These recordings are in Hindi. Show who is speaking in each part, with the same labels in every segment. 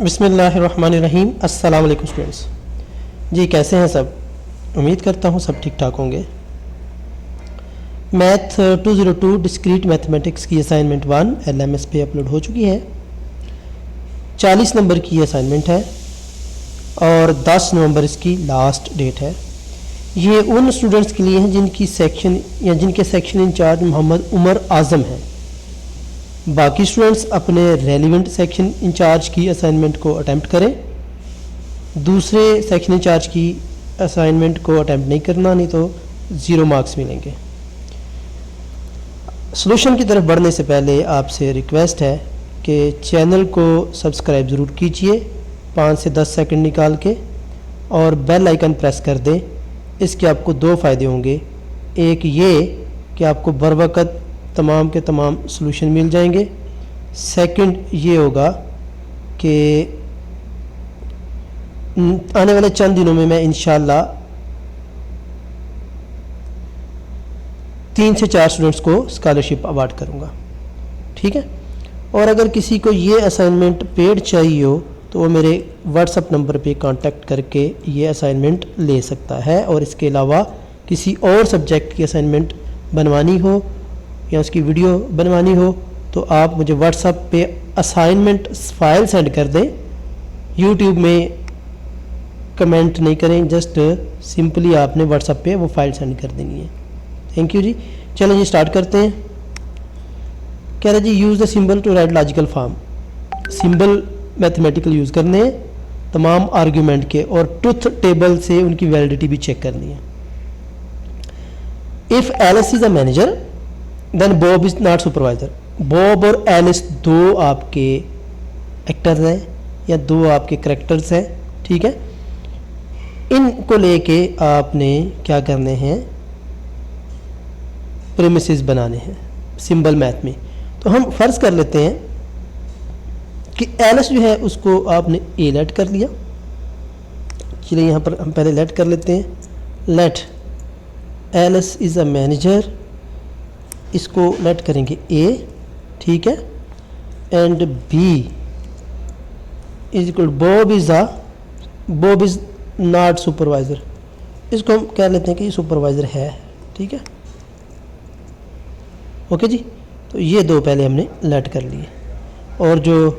Speaker 1: बिस्मिल्लाहिर्रहमानिर्रहीम। अस्सलाम वालेकुम स्टूडेंट्स। जी कैसे हैं सब? उम्मीद करता हूँ सब ठीक ठाक होंगे। मैथ 202 डिस्क्रीट मैथमेटिक्स की असाइनमेंट 1 LMS पे अपलोड हो चुकी है। 40 नंबर की असाइनमेंट है और 10 नवंबर इसकी लास्ट डेट है। ये उन स्टूडेंट्स के लिए हैं जिनकी सेक्शन या जिनके सेक्शन इंचार्ज मोहम्मद उमर आज़म हैं। बाकी स्टूडेंट्स अपने रेलिवेंट सेक्शन इंचार्ज की असाइनमेंट को अटैम्प्ट करें। दूसरे सेक्शन इंचार्ज की असाइनमेंट को अटैम्प्ट नहीं करना, नहीं तो 0 मार्क्स मिलेंगे। सॉल्यूशन की तरफ बढ़ने से पहले आपसे रिक्वेस्ट है कि चैनल को सब्सक्राइब ज़रूर कीजिए 5 से 10 सेकंड निकाल के, और बेल आइकन प्रेस कर दें। इसके आपको 2 फ़ायदे होंगे। एक ये कि आपको बर वक़्त तमाम के तमाम सॉल्यूशन मिल जाएंगे। सेकंड ये होगा कि आने वाले चंद दिनों में मैं इंशाल्लाह 3 से 4 स्टूडेंट्स को स्कॉलरशिप अवार्ड करूँगा। ठीक है। और अगर किसी को ये असाइनमेंट पेड चाहिए हो तो वो मेरे व्हाट्सएप नंबर पे कांटेक्ट करके ये असाइनमेंट ले सकता है। और इसके अलावा किसी और सब्जेक्ट की असाइनमेंट बनवानी हो या उसकी वीडियो बनवानी हो तो आप मुझे व्हाट्सएप पे असाइनमेंट फ़ाइल सेंड कर दें। यूट्यूब में कमेंट नहीं करें, जस्ट सिंपली आपने व्हाट्सएप पे वो फाइल सेंड कर देनी है। थैंक यू जी। चलो जी स्टार्ट करते हैं। कह रहे जी use the symbol to write logical form. Symbol mathematical use करने हैं तमाम आर्ग्यूमेंट के, और ट्रुथ टेबल से उनकी वैलिडिटी भी चेक करनी है। If Alice is a manager then Bob is not supervisor. Bob और एलिस 2 आपके एक्टर्स हैं या 2 आपके करेक्टर्स हैं। ठीक है। इनको लेके आपने क्या करने हैं, प्रीमिसेस बनाने हैं सिंबल मैथ में। तो हम फर्ज कर लेते हैं कि एलिस जो है उसको आपने ए लेट कर लिया। चलिए यहाँ पर हम पहले लेट कर लेते हैं। Let Alice is a manager, इसको लेट करेंगे ए। ठीक है। And b is equal Bob is not supervisor. इसको हम कह लेते हैं कि ये सुपरवाइज़र है। ठीक है। ओके जी। तो ये 2 पहले हमने लेट कर लिए, और जो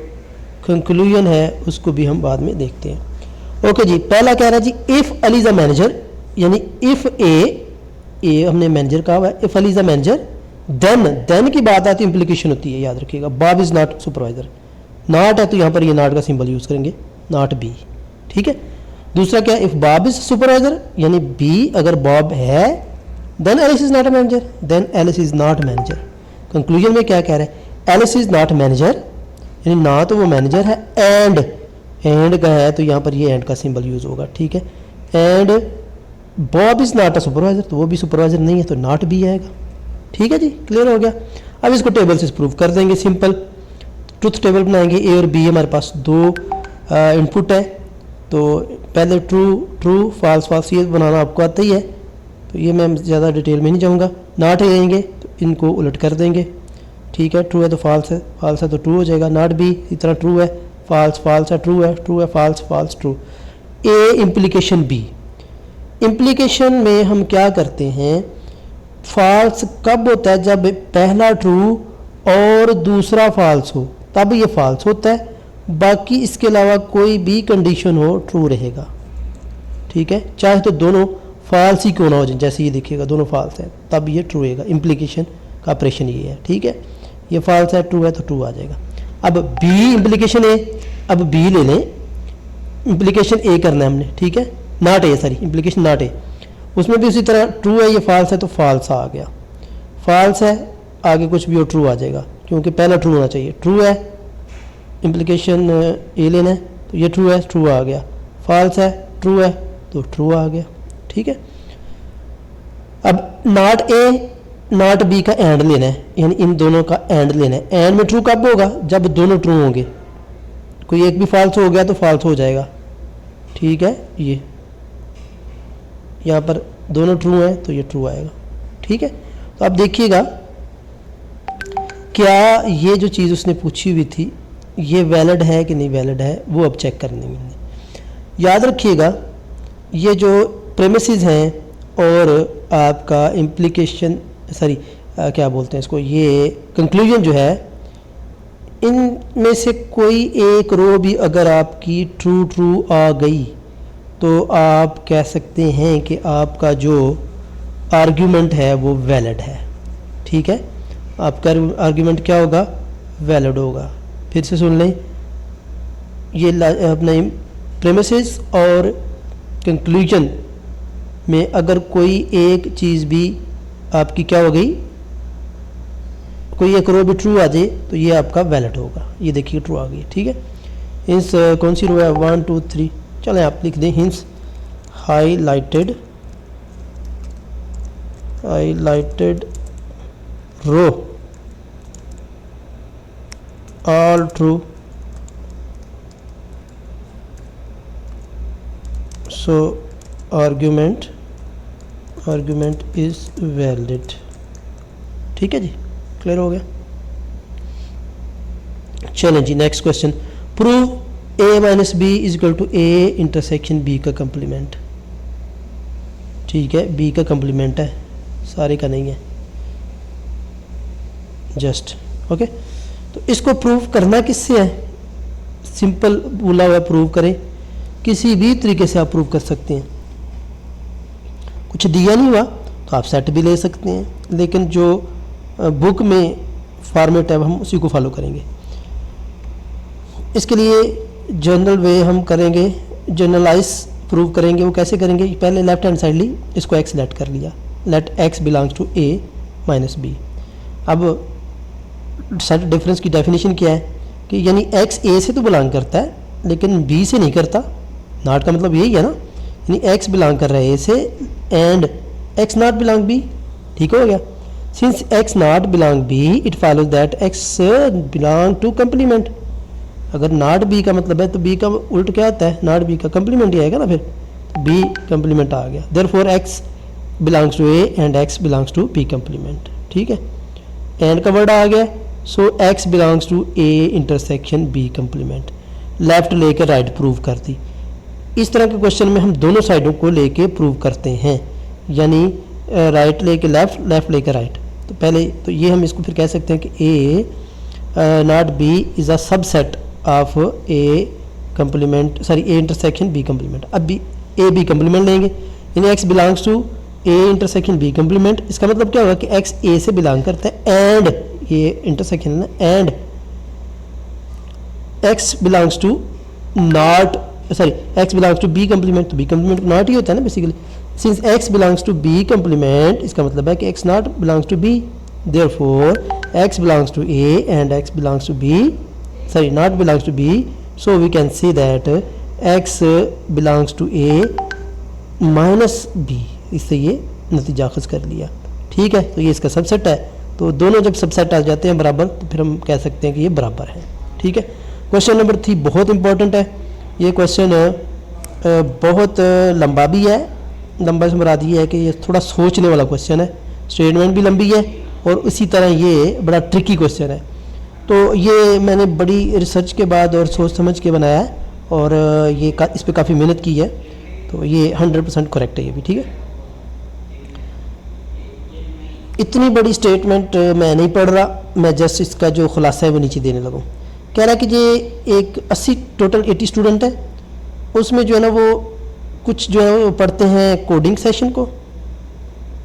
Speaker 1: कंक्लूजन है उसको भी हम बाद में देखते हैं। ओके जी। पहला कह रहा है जी if Ali is a manager, यानी इफ़ ए हमने मैनेजर कहा हुआ है। If Ali is a manager then की बात आती है, इंप्लीकेशन होती है, याद रखिएगा। Bob is not supervisor, not है तो यहाँ पर ये नॉट का सिंबल यूज़ करेंगे, नॉट बी। ठीक है। दूसरा क्या है, इफ़ बॉब इज़ सुपरवाइज़र, यानी बी अगर बॉब है then Alice is not a manager, then Alice is not manager. Conclusion में क्या कह रहा है, एलिस इज़ नॉट मैनेजर यानी ना तो वो मैनेजर है, एंड का है तो यहाँ पर ये एंड का सिंबल यूज़ होगा। ठीक है। And Bob is not a supervisor, तो वो भी सुपरवाइज़र नहीं है तो नॉट बी आएगा। ठीक है जी, क्लियर हो गया। अब इसको टेबल से प्रूव कर देंगे। सिंपल ट्रुथ टेबल बनाएंगे। ए और बी हमारे पास 2 इनपुट है, तो पहले ट्रू फॉल्स ये बनाना आपको आता ही है, तो ये मैं ज़्यादा डिटेल में नहीं जाऊँगा। नॉट रहेंगे तो इनको उलट कर देंगे। ठीक है। ट्रू है तो फॉल्स है तो ट्रू हो जाएगा। नॉट बी इस तरह ट्रू है फॉल्स है, ट्रू है फॉल्स ट्रू। ए इम्प्लीकेशन बी। इम्प्लीकेशन में हम क्या करते हैं, फॉल्स कब होता है, जब पहला ट्रू और दूसरा फॉल्स हो तब ये फॉल्स होता है। बाकी इसके अलावा कोई भी कंडीशन हो ट्रू रहेगा। ठीक है। चाहे तो दोनों फॉल्स ही क्यों ना हो जाए, जैसे ये देखिएगा दोनों फॉल्स है तब ये ट्रू रहेगा। इम्प्लीकेशन का ऑपरेशन ये है। ठीक है। ये फॉल्स है ट्रू है तो ट्रू आ जाएगा। अब बी इम्प्लीकेशन ए, अब बी ले लें, इम्प्लीकेशन ए करना है हमने। ठीक है। Not a, sorry implication not a, उसमें भी उसी तरह ट्रू है, ये फॉल्स है तो फॉल्स आ गया। फॉल्स है आगे कुछ भी हो ट्रू आ जाएगा, क्योंकि पहला ट्रू होना चाहिए। ट्रू है इम्प्लीकेशन ए लेना है तो ये ट्रू है, ट्रू आ गया। फॉल्स है ट्रू है तो ट्रू आ गया। ठीक है। अब नॉट ए नॉट बी का एंड लेना है, यानी इन दोनों का एंड लेना है। एंड में ट्रू कब होगा, जब दोनों ट्रू होंगे। कोई एक भी फॉल्स हो गया तो फॉल्स हो जाएगा। ठीक है। ये यहाँ पर दोनों ट्रू हैं तो ये ट्रू आएगा। ठीक है। तो आप देखिएगा क्या ये जो चीज़ उसने पूछी हुई थी ये वैलिड है कि नहीं वैलिड है वो अब चेक करने में। याद रखिएगा ये जो प्रेमिसेस हैं और आपका इम्प्लीकेशन क्या बोलते हैं इसको, ये कंक्लूजन जो है, इनमें से कोई एक रो भी अगर आपकी ट्रू आ गई तो आप कह सकते हैं कि आपका जो आर्ग्यूमेंट है वो वैलिड है। ठीक है, आपका आर्ग्यूमेंट क्या होगा, वैलिड होगा। फिर से सुन लें, ये अपने प्रेमिसेस और कंक्लूजन में अगर कोई एक चीज़ भी आपकी क्या हो गई, कोई एक रो भी ट्रू आ जाए तो ये आपका वैलिड होगा। ये देखिए ट्रू आ गई। ठीक है, हिंस कौन सी रो है, 1 2 3, चलें आप लिख दें hints highlighted row all true, so argument is valid। ठीक है जी, क्लियर हो गया। चलें जी next question, prove a minus B is equal to a intersection b का कंप्लीमेंट। ठीक है, b का कंप्लीमेंट है, सारे का नहीं है, जस्ट ओके। तो इसको प्रूव करना किससे है, सिंपल बोला हुआ प्रूव करें, किसी भी तरीके से आप प्रूव कर सकते हैं। कुछ दिया नहीं हुआ तो आप सेट भी ले सकते हैं, लेकिन जो बुक में फॉर्मेट है हम उसी को फॉलो करेंगे। इसके लिए जनरल वे हम करेंगे, जनरलाइज प्रूव करेंगे। वो कैसे करेंगे, पहले लेफ्ट हैंड साइड ली, इसको x लेट कर लिया, let x belongs to a minus b. अब सेट डिफरेंस की डेफिनेशन क्या है कि यानी x a से तो बिलोंग करता है लेकिन b से नहीं करता। नॉट का मतलब यही है ना, यानी x बिलोंग कर रहा है a से and x not belong b। ठीक हो गया, since x not belong b it follows that x belong to complement. अगर नॉट b का मतलब है तो b का उल्ट क्या होता है, नॉट b का कंप्लीमेंट ही आएगा ना, फिर b कंप्लीमेंट आ गया। Therefore x belongs to a and x belongs to b complement. ठीक है, एंड का वर्ड आ गया, so x belongs to a intersection b complement. Left लेकर राइट प्रूव कर दी। इस तरह के क्वेश्चन में हम दोनों साइडों को लेके प्रूव करते हैं, यानी राइट लेके लेफ्ट, लेफ्ट लेके राइट। तो पहले तो ये हम इसको फिर कह सकते हैं कि a not b is a subset of a complement, sorry a intersection b complement. अब a b कंप्लीमेंट लेंगे, यानी x belongs to a intersection b complement. इसका मतलब क्या होगा कि x a से बिलोंग करता है एंड ये इंटरसेक्शन है ना, and x belongs to not, sorry x belongs to b complement. तो b कंप्लीमेंट नॉट ही होता है ना basically. Since x belongs to b complement, इसका मतलब है कि x not belongs to b, therefore x belongs to a and x belongs to b, sorry not belongs to b, so we can say that x belongs to a minus b। इससे ये नतीजा अखज़ कर लिया। ठीक है, तो ये इसका सबसेट है, तो दोनों जब सबसेट आ जाते हैं बराबर तो फिर हम कह सकते हैं कि ये बराबर है। ठीक है, क्वेश्चन नंबर 3 बहुत इंपॉर्टेंट है। ये क्वेश्चन बहुत लंबा भी है, लंबा से मुराद ये है कि ये थोड़ा सोचने वाला क्वेश्चन है, स्टेटमेंट भी लंबी है और इसी तरह ये बड़ा ट्रिकी क्वेश्चन है। तो ये मैंने बड़ी रिसर्च के बाद और सोच समझ के बनाया है और ये इस पर काफ़ी मेहनत की है, तो ये 100% करेक्ट है ये भी। ठीक है, इतनी बड़ी स्टेटमेंट मैं नहीं पढ़ रहा, मैं जस्ट इसका जो खुलासा है वो नीचे देने लगूँ। कह रहा है कि ये एक 80 टोटल 80 स्टूडेंट है, उसमें जो है ना वो कुछ जो है वो पढ़ते हैं कोडिंग सेशन को,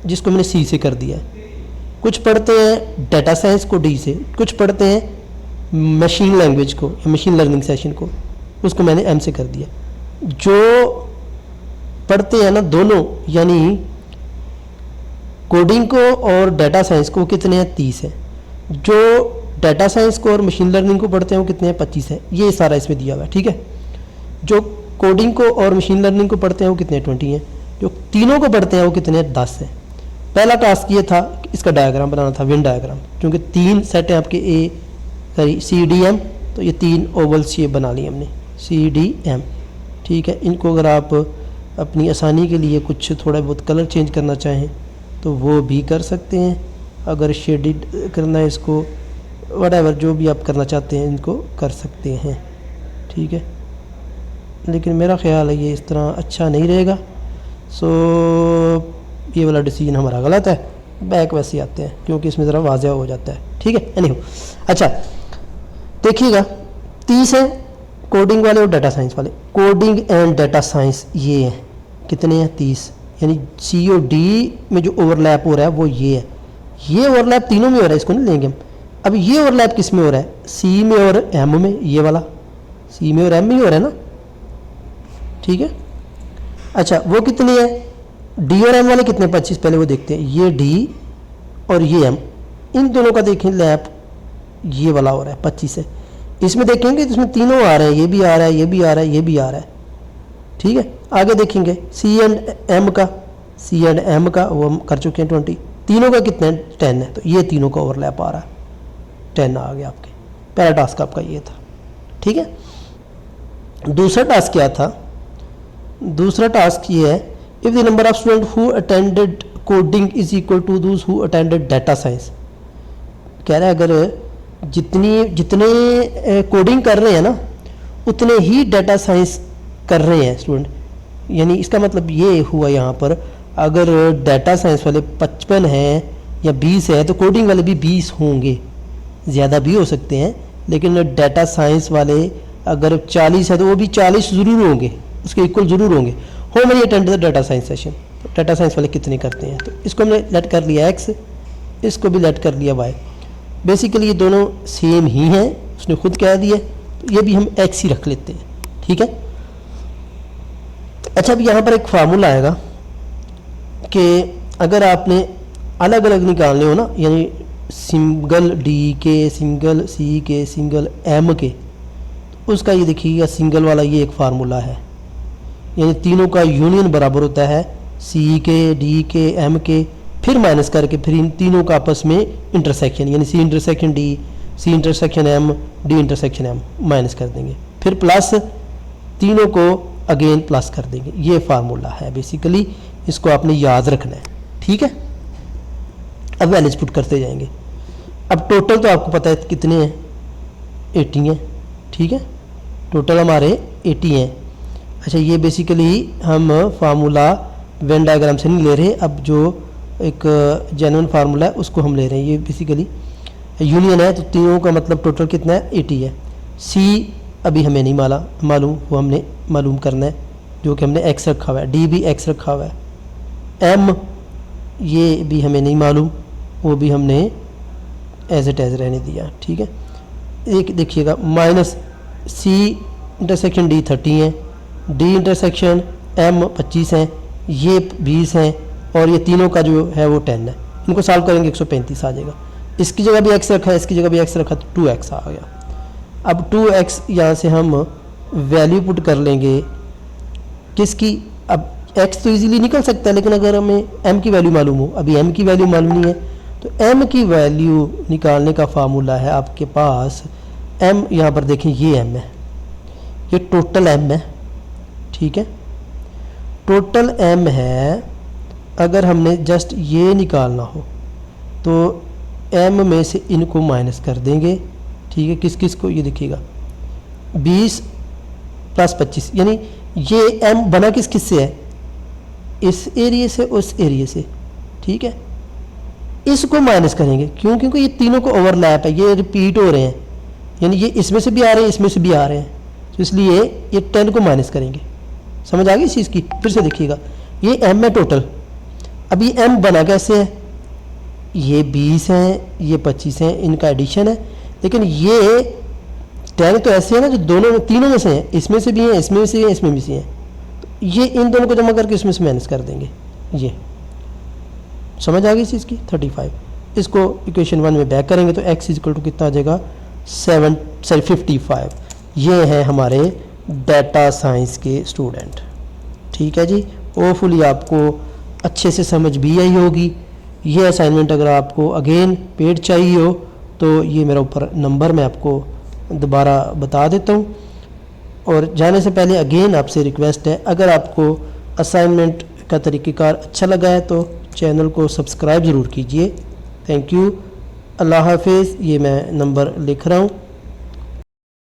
Speaker 1: जिसको मैंने सी से कर दिया है, कुछ पढ़ते हैं डाटा साइंस को डी से, कुछ पढ़ते हैं मशीन लैंग्वेज को या मशीन लर्निंग सेशन को, उसको मैंने एम से कर दिया। जो पढ़ते हैं ना दोनों, यानी कोडिंग को और डाटा साइंस को, कितने हैं 30 हैं। जो डाटा साइंस को और मशीन लर्निंग को पढ़ते हैं वो कितने हैं 25 हैं। ये सारा इसमें दिया हुआ है। ठीक है, जो कोडिंग को और मशीन लर्निंग को पढ़ते हैं वो कितने 20 हैं। जो तीनों को पढ़ते हैं वो कितने 10 हैं। पहला टास्क ये था कि इसका डायग्राम बनाना था, वेन डायग्राम, क्योंकि 3 सेट हैं आपके सी डी एम, तो ये 3 ओवल्स ये बना लिए हमने CDM। ठीक है, इनको अगर आप अपनी आसानी के लिए कुछ थोड़ा बहुत कलर चेंज करना चाहें तो वो भी कर सकते हैं। अगर शेडिड करना है इसको वटएवर जो भी आप करना चाहते हैं इनको कर सकते हैं, ठीक है। लेकिन मेरा ख्याल है ये इस तरह अच्छा नहीं रहेगा। सो ये वाला डिसीजन हमारा गलत है। बैक वैसे ही आते हैं क्योंकि इसमें ज़रा वाज़ेह हो जाता है, ठीक है। एनीहो, अच्छा देखिएगा 30 है कोडिंग वाले और डाटा साइंस वाले। कोडिंग एंड डाटा साइंस ये हैं, कितने हैं 30, यानी सी और डी में जो ओवरलैप हो रहा है वो ये है। ये ओवरलैप तीनों में हो रहा है, इसको नहीं लेंगे हम। अब ये ओवरलैप किस में हो रहा है, सी में और एम में, ये वाला सी में और एम में ही हो रहा है ना, ठीक है। अच्छा वो कितनी है, डी और एम वाले कितने 25, पहले वो देखते हैं। ये डी और ये एम, इन दोनों का देखें लैप ये वाला हो रहा है 25 है। इसमें देखेंगे तो इसमें तीनों आ रहे हैं, ये भी आ रहा है, ये भी आ रहा है, ये भी आ रहा है, ठीक है। आगे देखेंगे सी एंड एम का, सी एंड एम का वो हम कर चुके हैं 20, तीनों का कितने 10 है, तो ये तीनों का ओवरलैप आ रहा है, 10 आ गया आपके। पहला टास्क आपका ये था, ठीक है। दूसरा टास्क क्या था, दूसरा टास्क ये है, if the number of student who attended coding is equal to those who attended data science. कह रहा है अगर जितने कोडिंग कर रहे हैं ना उतने ही डाटा साइंस कर रहे हैं स्टूडेंट, यानी इसका मतलब ये हुआ यहाँ पर अगर डाटा साइंस वाले 55 हैं या 20 है तो कोडिंग वाले भी 20 होंगे, ज़्यादा भी हो सकते हैं, लेकिन डाटा साइंस वाले अगर 40 है तो वो भी 40 ज़रूर होंगे, उसके इक्वल ज़रूर होंगे। हो मैंने attend the data science session, तो डाटा साइंस वाले कितने करते हैं, तो इसको हमने लेट कर लिया x, इसको भी लेट कर लिया y। बेसिकली ये दोनों सेम ही हैं, उसने खुद कह दिया, तो ये भी हम x ही रख लेते हैं, ठीक है। अच्छा अब यहाँ पर एक फार्मूला आएगा कि अगर आपने अलग अलग निकालने हो ना, यानी सिंगल डी के, सिंगल सी के, सिंगल एम के, तो उसका ये देखिएगा सिंगल वाला ये एक फार्मूला है, यानी तीनों का यूनियन बराबर होता है सी के, डी के, एम के, फिर माइनस करके फिर इन तीनों का आपस में इंटरसेक्शन, यानी C intersection D, C intersection M, D intersection M minus कर देंगे, फिर प्लस तीनों को अगेन प्लस कर देंगे। ये फार्मूला है बेसिकली, इसको आपने याद रखना है, ठीक है। अब वैल्यूज पुट करते जाएंगे। अब टोटल तो आपको पता है कितने हैं, 80 हैं, ठीक है। टोटल हमारे 80 हैं। अच्छा ये बेसिकली हम फार्मूला वेन डायग्राम से नहीं ले रहे, अब जो एक जेन्युइन फार्मूला है उसको हम ले रहे हैं। ये बेसिकली यूनियन है, तो तीनों का मतलब टोटल कितना है 80 है। सी अभी हमें नहीं मालूम, वो हमने मालूम करना है, जो कि हमने x रखा हुआ है, डी भी x रखा हुआ है, m ये भी हमें नहीं मालूम, वो भी हमने एज इट एज रहने दिया, ठीक है। एक देखिएगा माइनस सी इंटरसेक्शन डी 30 है, डी इंटरसेक्शन m 25 हैं, ये 20 हैं, और ये तीनों का जो है वो 10 है। इनको सॉल्व करेंगे 135 आ जाएगा। इसकी जगह भी x रखा है, इसकी जगह भी x रखा, तो 2x आ गया। अब 2x यहाँ से हम वैल्यू पुट कर लेंगे किसकी, अब x तो इजीली निकल सकता है, लेकिन अगर हमें m की वैल्यू मालूम हो, अभी m की वैल्यू मालूम नहीं है, तो m की वैल्यू निकालने का फार्मूला है आपके पास m, यहाँ पर देखें ये m है, ये टोटल m है, ठीक है। टोटल m है, अगर हमने जस्ट ये निकालना हो तो m में से इनको माइनस कर देंगे, ठीक है। किस किस को, ये देखिएगा 20 प्लस 25, यानी ये m बना किस किस से है, इस एरिया से उस एरिया से, ठीक है। इसको माइनस करेंगे, क्यों, क्योंकि ये तीनों को ओवरलैप है, ये रिपीट हो रहे हैं, यानी ये इसमें से भी आ रहे हैं, इसमें से भी आ रहे हैं, तो इसलिए ये 10 को माइनस करेंगे। समझ आ गई इस चीज़ की, फिर से देखिएगा ये m है टोटल। अब ये m बना कैसे है, ये 20 हैं, ये 25 हैं, इनका एडिशन है, लेकिन ये 10 तो ऐसे है ना जो दोनों तीनों में से हैं, इसमें से भी हैं, इसमें से हैं, इसमें भी से हैं, तो ये इन दोनों को जमा करके इसमें से माइनस कर देंगे। ये समझ आ गई इस चीज़ की। 35 इसको इक्वेशन 1 में बैक करेंगे तो x इक्वल टू कितना आ जाएगा 55। ये हैं हमारे डाटा साइंस के स्टूडेंट, ठीक है जी। होपफुली आपको अच्छे से समझ भी आई होगी। ये असाइनमेंट अगर आपको अगेन पेड चाहिए हो तो ये मेरा ऊपर नंबर मैं आपको दोबारा बता देता हूँ। और जाने से पहले अगेन आपसे रिक्वेस्ट है, अगर आपको असाइनमेंट का तरीक़ेकार अच्छा लगा है तो चैनल को सब्सक्राइब ज़रूर कीजिए। Thank you. अल्लाह हाफिज़। ये मैं नंबर लिख रहा हूँ।